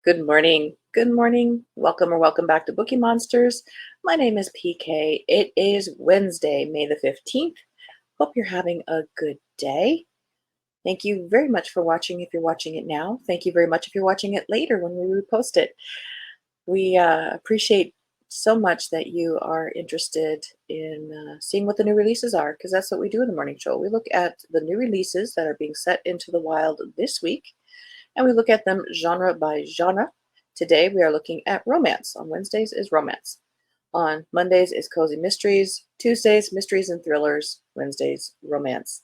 Good morning. Good morning. Welcome or welcome back to Bookeemonsters. My name is PK. It is Wednesday, May the 15th. Hope you're having a good day. Thank you very much for watching if you're watching it now. Thank you very much if you're watching it later when we repost it. We appreciate so much that you are interested in seeing what the new releases are, because that's what we do in the morning show. We look at the new releases that are being set into the wild this week, and we look at them genre by genre. Today we are looking at romance. On Wednesdays is romance. On Mondays is cozy mysteries. Tuesdays, mysteries and thrillers. Wednesdays, romance.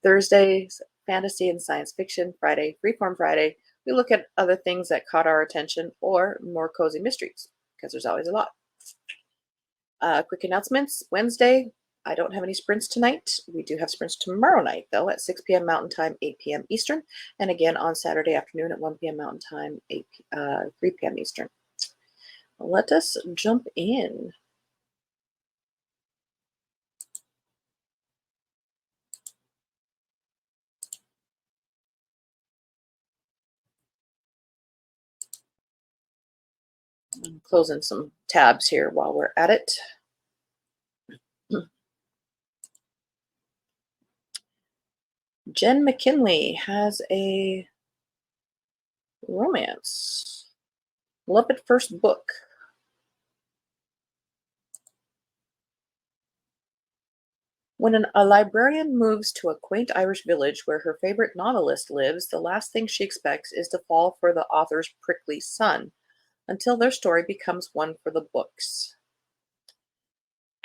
Thursdays, fantasy and science fiction. Friday, Freeform Friday. We look at other things that caught our attention or more cozy mysteries, because there's always a lot. Quick announcements. Wednesday, I don't have any sprints tonight. We do have sprints tomorrow night, though, at 6 p.m. Mountain Time, 8 p.m. Eastern, and again on Saturday afternoon at 1 p.m. Mountain Time, 3 p.m. Eastern. Let us jump in. I'm closing some tabs here while we're at it. Jen McKinley has a romance. Love at First Book. When a librarian moves to a quaint Irish village where her favorite novelist lives, the last thing she expects is to fall for the author's prickly son, until their story becomes one for the books.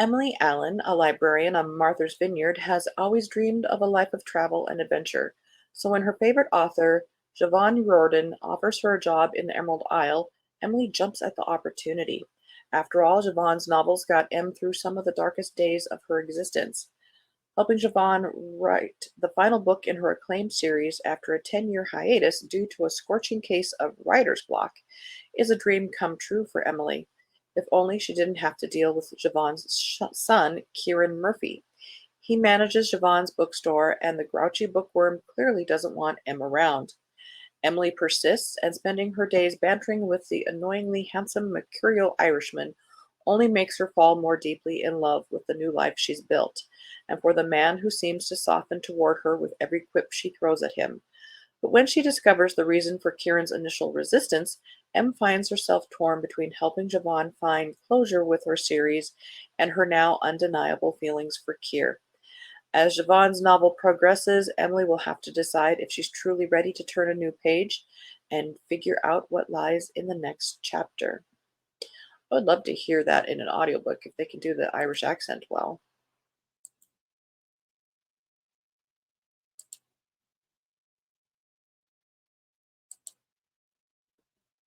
Emily Allen, a librarian on Martha's Vineyard, has always dreamed of a life of travel and adventure. So when her favorite author, Siobhan Riordan, offers her a job in the Emerald Isle, Emily jumps at the opportunity. After all, Siobhan's novels got Em through some of the darkest days of her existence. Helping Siobhan write the final book in her acclaimed series after a 10-year hiatus due to a scorching case of writer's block is a dream come true for Emily. If only she didn't have to deal with Siobhan's son, Kieran Murphy. He manages Siobhan's bookstore, and the grouchy bookworm clearly doesn't want Em around. Emily persists, and spending her days bantering with the annoyingly handsome, mercurial Irishman only makes her fall more deeply in love with the new life she's built, and for the man who seems to soften toward her with every quip she throws at him. But when she discovers the reason for Kieran's initial resistance, Em finds herself torn between helping Siobhan find closure with her series and her now undeniable feelings for Kier. As Siobhan's novel progresses, Emily will have to decide if she's truly ready to turn a new page and figure out what lies in the next chapter. I would love to hear that in an audiobook if they can do the Irish accent well.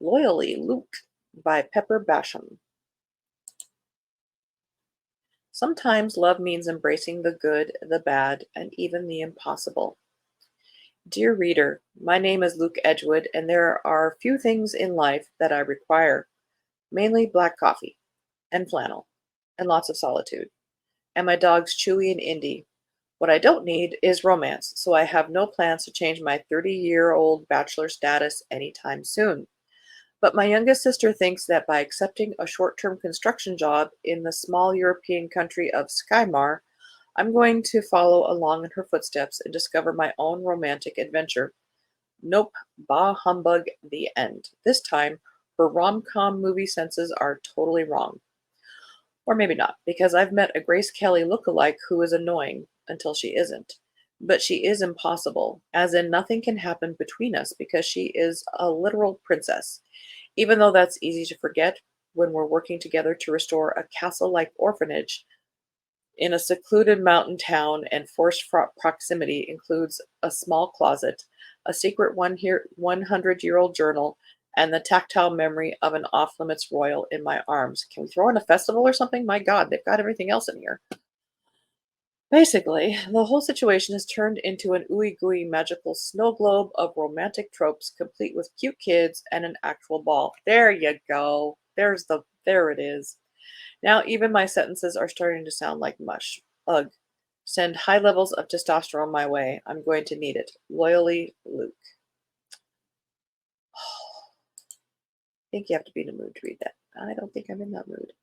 Loyally, Luke by Pepper Basham. Sometimes love means embracing the good, the bad, and even the impossible. Dear reader, my name is Luke Edgewood, and there are few things in life that I require, mainly black coffee, and flannel, and lots of solitude, and my dogs Chewy and Indy. What I don't need is romance, so I have no plans to change my 30-year-old bachelor status anytime soon. But my youngest sister thinks that by accepting a short-term construction job in the small European country of Skymar, I'm going to follow along in her footsteps and discover my own romantic adventure. Nope, bah humbug, the end. This time, her rom-com movie senses are totally wrong. Or maybe not, because I've met a Grace Kelly lookalike who is annoying until she isn't. But she is impossible, as in nothing can happen between us because she is a literal princess. Even though that's easy to forget when we're working together to restore a castle-like orphanage in a secluded mountain town, and forced proximity includes a small closet, a secret 100-year-old journal, and the tactile memory of an off-limits royal in my arms. Can we throw in a festival or something? My God, they've got everything else in here. Basically, the whole situation is turned into an ooey gooey magical snow globe of romantic tropes, complete with cute kids and an actual ball. There you go. There it is. Now even my sentences are starting to sound like mush. Ugh. Send high levels of testosterone my way. I'm going to need it. Loyally, Luke. think you have to be in a mood to read that. I don't think I'm in that mood.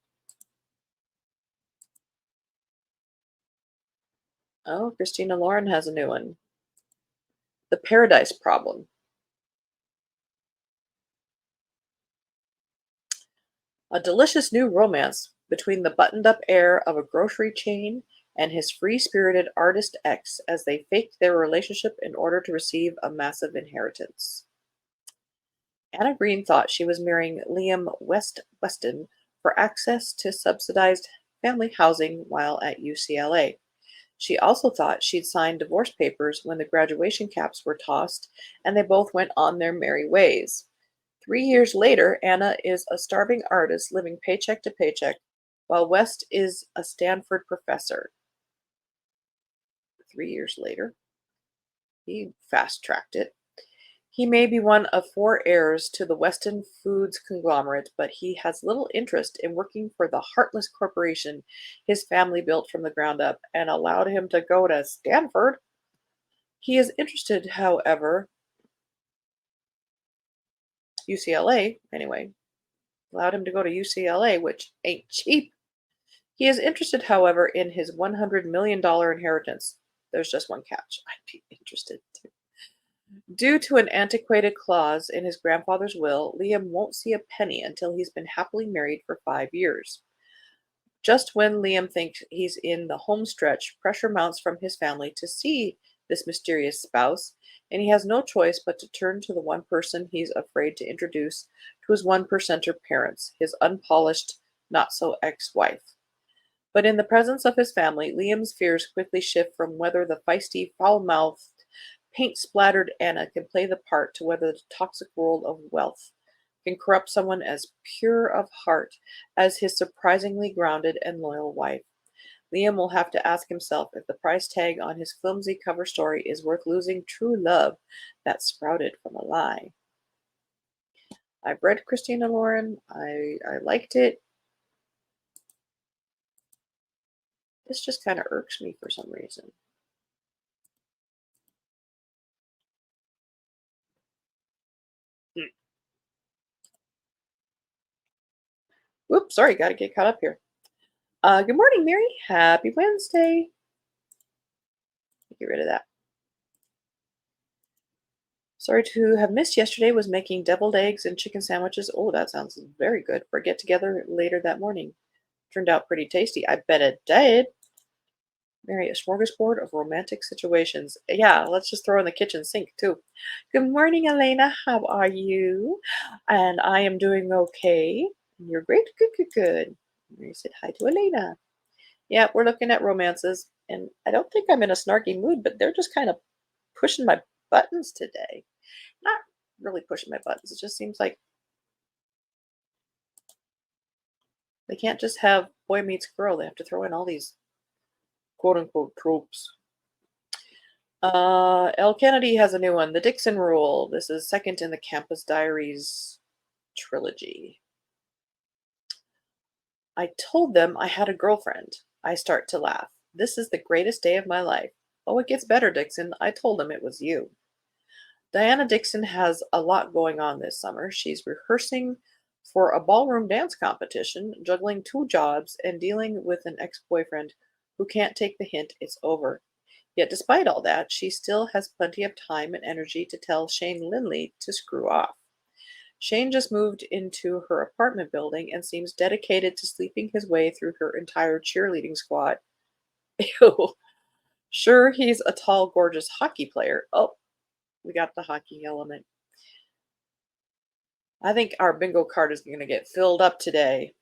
Oh, Christina Lauren has a new one. The Paradise Problem. A delicious new romance between the buttoned up heir of a grocery chain and his free spirited artist ex as they faked their relationship in order to receive a massive inheritance. Anna Green thought she was marrying Liam Weston for access to subsidized family housing while at UCLA. She also thought she'd signed divorce papers when the graduation caps were tossed and they both went on their merry ways. 3 years later, Anna is a starving artist living paycheck to paycheck, while West is a Stanford professor. 3 years later, he fast tracked it. He may be one of four heirs to the Weston Foods conglomerate, but he has little interest in working for the heartless corporation his family built from the ground up and allowed him to go to Stanford. He is interested, however, UCLA, anyway, allowed him to go to UCLA, which ain't cheap. He is interested, however, in his $100 million inheritance. There's just one catch. I'd be interested too. Due to an antiquated clause in his grandfather's will, Liam won't see a penny until he's been happily married for 5 years. Just when Liam thinks he's in the home stretch, pressure mounts from his family to see this mysterious spouse, and he has no choice but to turn to the one person he's afraid to introduce to his one percenter parents, his unpolished, not so ex wife. But in the presence of his family, Liam's fears quickly shift from whether the feisty, foul mouthed, paint splattered Anna can play the part to whether the toxic world of wealth can corrupt someone as pure of heart as his surprisingly grounded and loyal wife. Liam will have to ask himself if the price tag on his flimsy cover story is worth losing true love that sprouted from a lie. I've read Christina Lauren. I liked it. This just kind of irks me for some reason. Hmm. Whoops, sorry, got to get caught up here. Good morning, Mary. Happy Wednesday. Get rid of that. Sorry to have missed yesterday. Was making deviled eggs and chicken sandwiches. Oh, that sounds very good for a get together later that morning. Turned out pretty tasty. I bet it did. Mary, a smorgasbord of romantic situations. Yeah, let's just throw in the kitchen sink too. Good morning, Elena. How are you? And I am doing okay. You're great. Good, good, good. Mary said hi to Elena. Yeah, we're looking at romances, and I don't think I'm in a snarky mood, but they're just kind of pushing my buttons today. Not really pushing my buttons. It just seems like they can't just have boy meets girl. They have to throw in all these quote unquote tropes. L. Kennedy has a new one, The Dixon Rule. This is second in the Campus Diaries trilogy. I told them I had a girlfriend. I start to laugh. This is the greatest day of my life. Oh, it gets better, Dixon. I told them it was you. Diana Dixon has a lot going on this summer. She's rehearsing for a ballroom dance competition, juggling two jobs, and dealing with an ex boyfriend who can't take the hint it's over. Yet, despite all that, she still has plenty of time and energy to tell Shane Linley to screw off. Shane just moved into her apartment building and seems dedicated to sleeping his way through her entire cheerleading squad. Ew. Sure, he's a tall, gorgeous hockey player. Oh, we got the hockey element. I think our bingo card is going to get filled up today.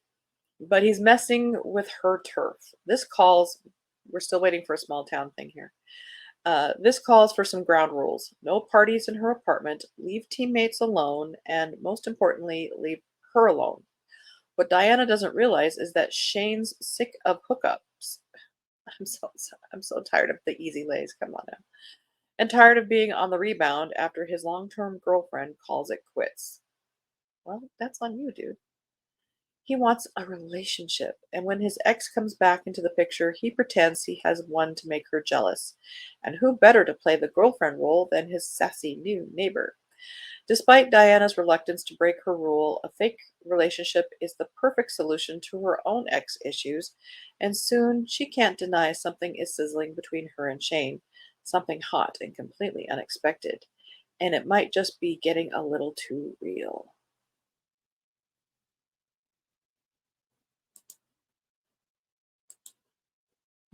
But he's messing with her turf. We're still waiting for a small town thing here. This calls for some ground rules. No parties in her apartment, leave teammates alone, and most importantly, leave her alone. What Diana doesn't realize is that Shane's sick of hookups. I'm so tired of the easy lays. Come on now. And tired of being on the rebound after his long-term girlfriend calls it quits. Well, that's on you, dude. He wants a relationship, and when his ex comes back into the picture, he pretends he has one to make her jealous. And who better to play the girlfriend role than his sassy new neighbor? Despite Diana's reluctance to break her rule, a fake relationship is the perfect solution to her own ex issues, and soon she can't deny something is sizzling between her and Shane, something hot and completely unexpected, and it might just be getting a little too real.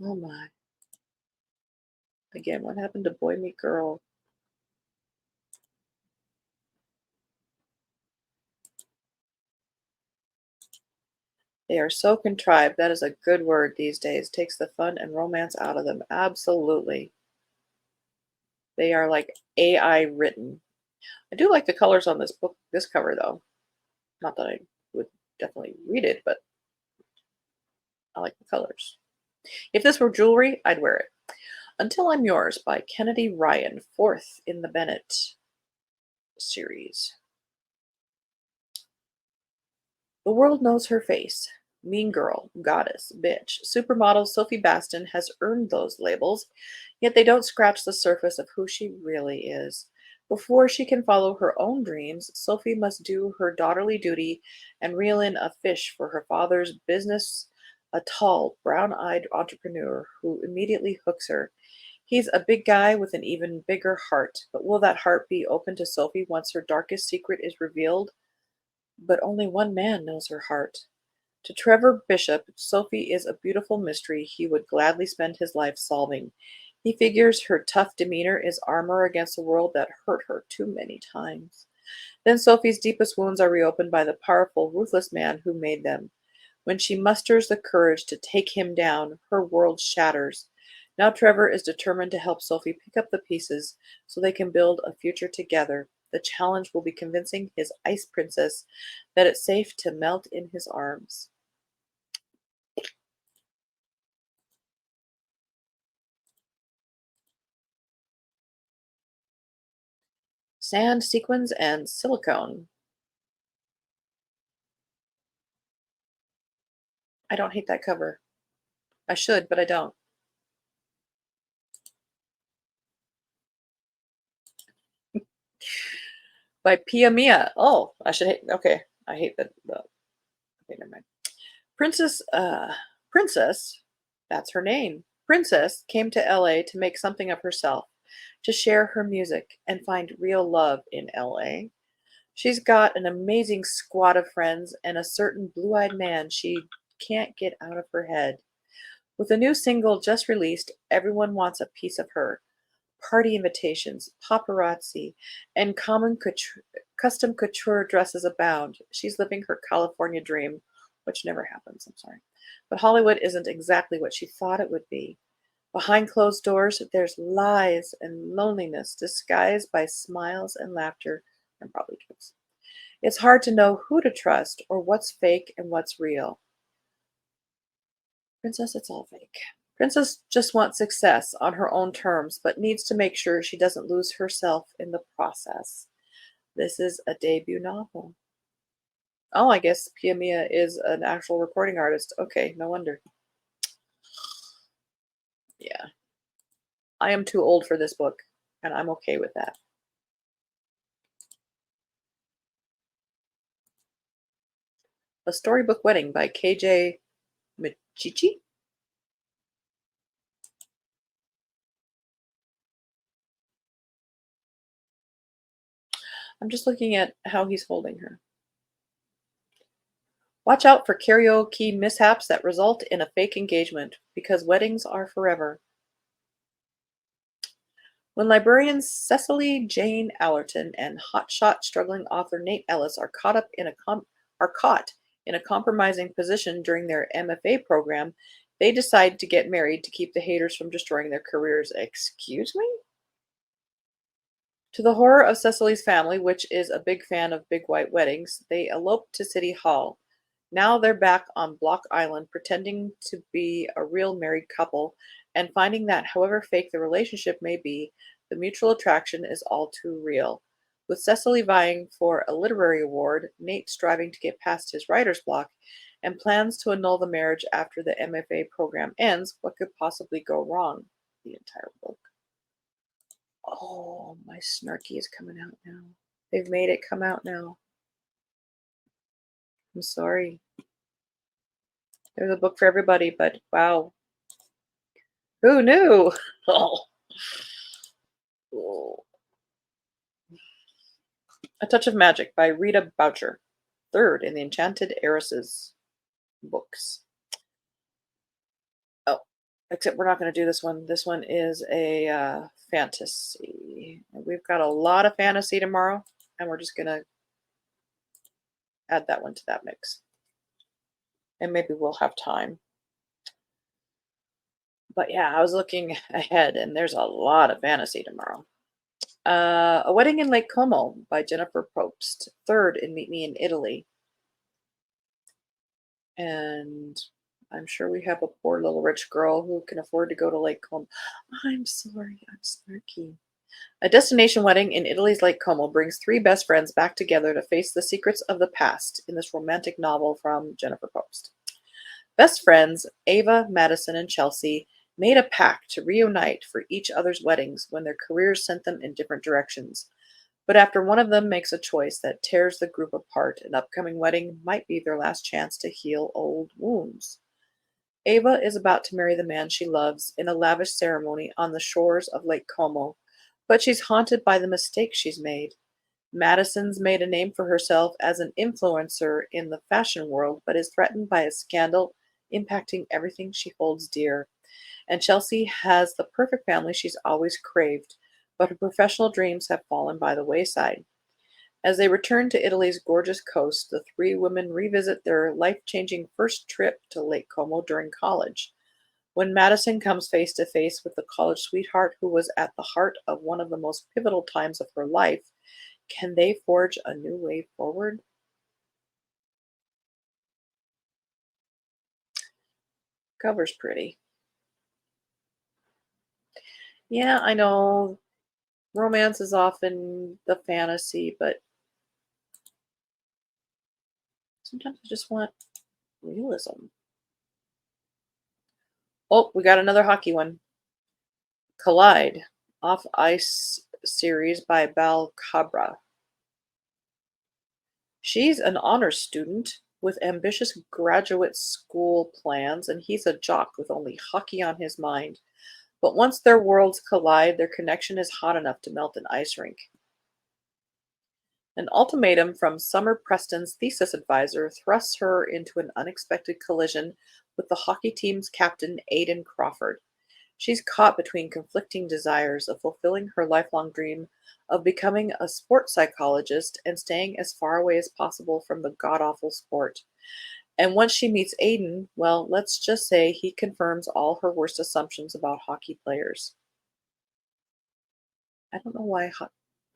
Oh my. Again, what happened to Boy Meet Girl? They are so contrived. That is a good word these days. Takes the fun and romance out of them. Absolutely. They are like AI written. I do like the colors on this book, this cover though. Not that I would definitely read it, but I like the colors. If this were jewelry, I'd wear it. Until I'm Yours by Kennedy Ryan, fourth in the Bennett series. The world knows her face. Mean girl, goddess, bitch. Supermodel Sophie Baston has earned those labels, yet they don't scratch the surface of who she really is. Before she can follow her own dreams, Sophie must do her daughterly duty and reel in a fish for her father's business, a tall, brown eyed entrepreneur who immediately hooks her. He's a big guy with an even bigger heart, but will that heart be open to Sophie once her darkest secret is revealed? But only one man knows her heart. To Trevor Bishop, Sophie is a beautiful mystery he would gladly spend his life solving. He figures her tough demeanor is armor against a world that hurt her too many times. Then Sophie's deepest wounds are reopened by the powerful, ruthless man who made them. When she musters the courage to take him down, her world shatters. Now Trevor is determined to help Sophie pick up the pieces so they can build a future together. The challenge will be convincing his ice princess that it's safe to melt in his arms. Sand, sequins, and silicone. I don't hate that cover. I should, but I don't. By Pia Mia. Oh, I should hate. Okay, I hate the. Okay, never mind. Princess. Princess. That's her name. Princess came to LA to make something of herself, to share her music and find real love in LA. She's got an amazing squad of friends and a certain blue-eyed man she can't get out of her head. With a new single just released, everyone wants a piece of her. Party invitations, paparazzi, and custom couture dresses abound. She's living her California dream, which never happens, I'm sorry. But Hollywood isn't exactly what she thought it would be. Behind closed doors, there's lies and loneliness disguised by smiles and laughter, and probably jokes. It's hard to know who to trust or what's fake and what's real. Princess, it's all fake. Princess just wants success on her own terms, but needs to make sure she doesn't lose herself in the process. This is a debut novel. Oh, I guess Pia Mia is an actual recording artist. Okay, no wonder. Yeah. I am too old for this book, and I'm okay with that. A Storybook Wedding by KJ Michichi. I'm just looking at how he's holding her. Watch out for karaoke mishaps that result in a fake engagement, because weddings are forever. When librarians Cecily Jane Allerton and hotshot struggling author Nate Ellis are caught in a compromising position during their MFA program, they decide to get married to keep the haters from destroying their careers. Excuse me? To the horror of Cecily's family, which is a big fan of big white weddings, they elope to City Hall. Now they're back on Block Island, pretending to be a real married couple, and finding that, however fake the relationship may be, the mutual attraction is all too real. With Cecily vying for a literary award, Nate striving to get past his writer's block, and plans to annul the marriage after the MFA program ends, what could possibly go wrong? The entire book. Oh, my snarky is coming out now. They've made it come out now. I'm sorry. There's a book for everybody, but wow. Who knew? Oh. A Touch of Magic by Rita Boucher. Third in the Enchanted Heiresses books. Oh, except we're not going to do this one. This one is a fantasy. We've got a lot of fantasy tomorrow, and we're just going to add that one to that mix. And maybe we'll have time. But yeah, I was looking ahead, and there's a lot of fantasy tomorrow. A Wedding in Lake Como by Jennifer Probst. Third in Meet Me in Italy. And I'm sure we have a poor little rich girl who can afford to go to Lake Como. I'm sorry, I'm snarky. A destination wedding in Italy's Lake Como brings three best friends back together to face the secrets of the past in this romantic novel from Jennifer Probst. Best friends Ava, Madison, and Chelsea made a pact to reunite for each other's weddings when their careers sent them in different directions. But after one of them makes a choice that tears the group apart, an upcoming wedding might be their last chance to heal old wounds. Ava is about to marry the man she loves in a lavish ceremony on the shores of Lake Como, but she's haunted by the mistakes she's made. Madison's made a name for herself as an influencer in the fashion world, but is threatened by a scandal impacting everything she holds dear. And Chelsea has the perfect family she's always craved, but her professional dreams have fallen by the wayside. As they return to Italy's gorgeous coast, the three women revisit their life-changing first trip to Lake Como during college. When Madison comes face to face with the college sweetheart who was at the heart of one of the most pivotal times of her life, can they forge a new way forward? Cover's pretty. Yeah, I know romance is often the fantasy, but sometimes I just want realism. Oh, we got another hockey one. Collide, Off Ice series by Bal Cabra. She's an honors student with ambitious graduate school plans, and he's a jock with only hockey on his mind. But once their worlds collide, their connection is hot enough to melt an ice rink. An ultimatum from Summer Preston's thesis advisor thrusts her into an unexpected collision with the hockey team's captain, Aidan Crawford. She's caught between conflicting desires of fulfilling her lifelong dream of becoming a sports psychologist and staying as far away as possible from the god-awful sport. And once she meets Aidan, well, let's just say he confirms all her worst assumptions about hockey players. I don't know why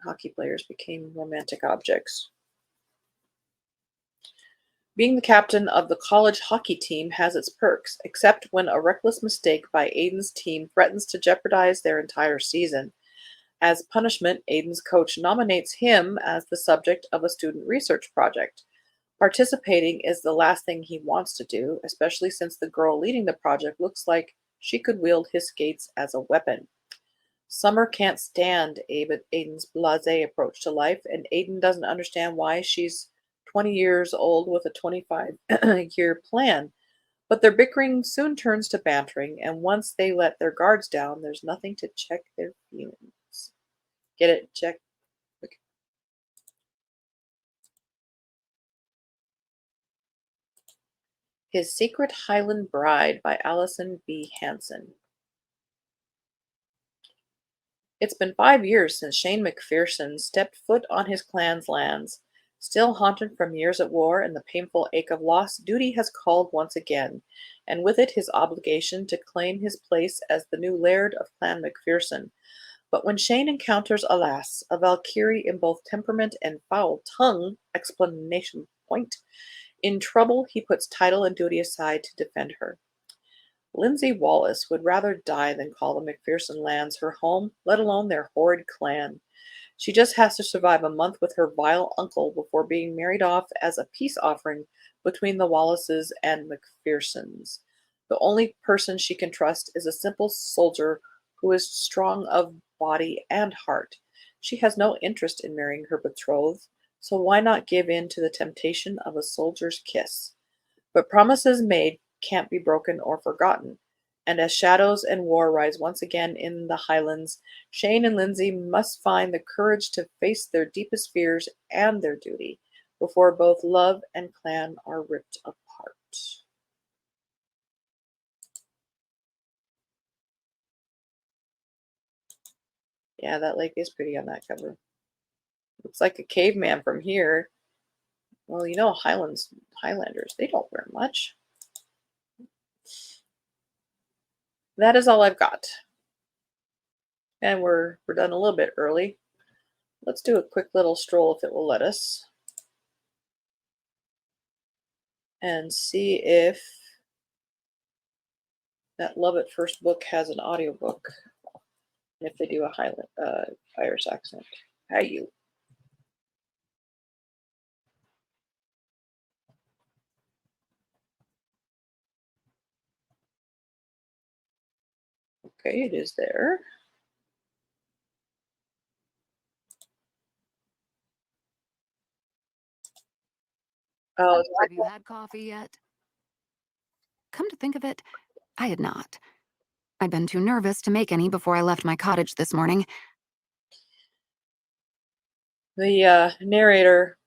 hockey players became romantic objects. Being the captain of the college hockey team has its perks, except when a reckless mistake by Aiden's team threatens to jeopardize their entire season. As punishment, Aiden's coach nominates him as the subject of a student research project. Participating is the last thing he wants to do, especially since the girl leading the project looks like she could wield his skates as a weapon. Summer can't stand Aiden's blasé approach to life, and Aiden doesn't understand why she's 20 years old with a 25-year plan. But their bickering soon turns to bantering, and once they let their guards down, there's nothing to check their feelings. Get it? Check. Okay. His Secret Highland Bride by Allison B. Hansen. It's been 5 years since Shane McPherson stepped foot on his clan's lands. Still haunted from years at war and the painful ache of loss, duty has called once again, and with it his obligation to claim his place as the new laird of Clan McPherson. But when Shane encounters, alas, a Valkyrie in both temperament and foul tongue, explanation point, in trouble he puts title and duty aside to defend her. Lindsay Wallace would rather die than call the McPherson lands her home, let alone their horrid clan. She just has to survive a month with her vile uncle before being married off as a peace offering between the Wallaces and McPhersons. The only person she can trust is a simple soldier who is strong of body and heart. She has no interest in marrying her betrothed, so why not give in to the temptation of a soldier's kiss? But promises made can't be broken or forgotten. And as shadows and war rise once again in the Highlands, Shane and Lindsay must find the courage to face their deepest fears and their duty before both love and clan are ripped apart. Yeah, that lake is pretty on that cover. Looks like a caveman from here. Well, Highlanders, they don't wear much. That is all I've got. And we're done a little bit early. Let's do a quick little stroll if it will let us. And see if that Love at First book has an audiobook. And if they do a Irish accent. How you? Okay, it is there. Oh, Have you had coffee yet? Come to think of it, I had not. I'd been too nervous to make any before I left my cottage this morning. the narrator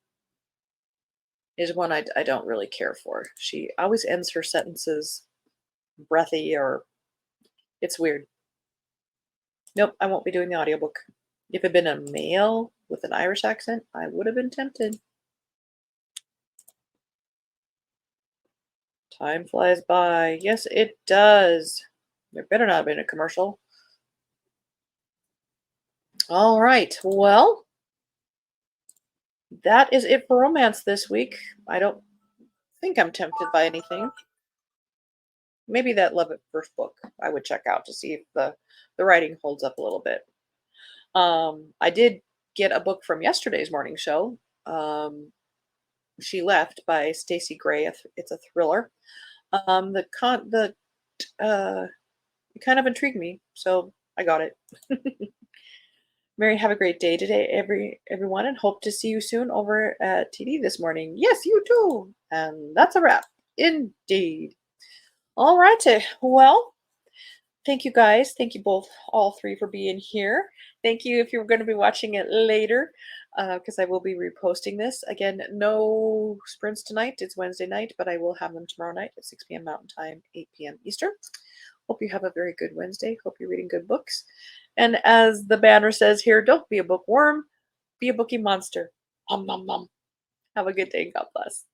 is one I don't really care for. She always ends her sentences breathy or it's weird. Nope, I won't be doing the audiobook. If it had been a male with an Irish accent, I would have been tempted. Time flies by. Yes, it does. There better not have been a commercial. All right. Well, that is it for romance this week. I don't think I'm tempted by anything. Maybe that Love at First book I would check out to see if the writing holds up a little bit. I did get a book from yesterday's morning show. She Left by Stacey Gray. It's a thriller. The it kind of intrigued me, so I got it. Mary, have a great day today, everyone, and hope to see you soon over at TD this morning. Yes, you too. And that's a wrap. Indeed. All righty. Well, thank you guys. Thank you both, all three, for being here. Thank you if you're going to be watching it later, because I will be reposting this. Again, no sprints tonight. It's Wednesday night, but I will have them tomorrow night at 6 p.m. Mountain Time, 8 p.m. Eastern. Hope you have a very good Wednesday. Hope you're reading good books. And as the banner says here, don't be a bookworm, be a bookie monster. Have a good day. God bless.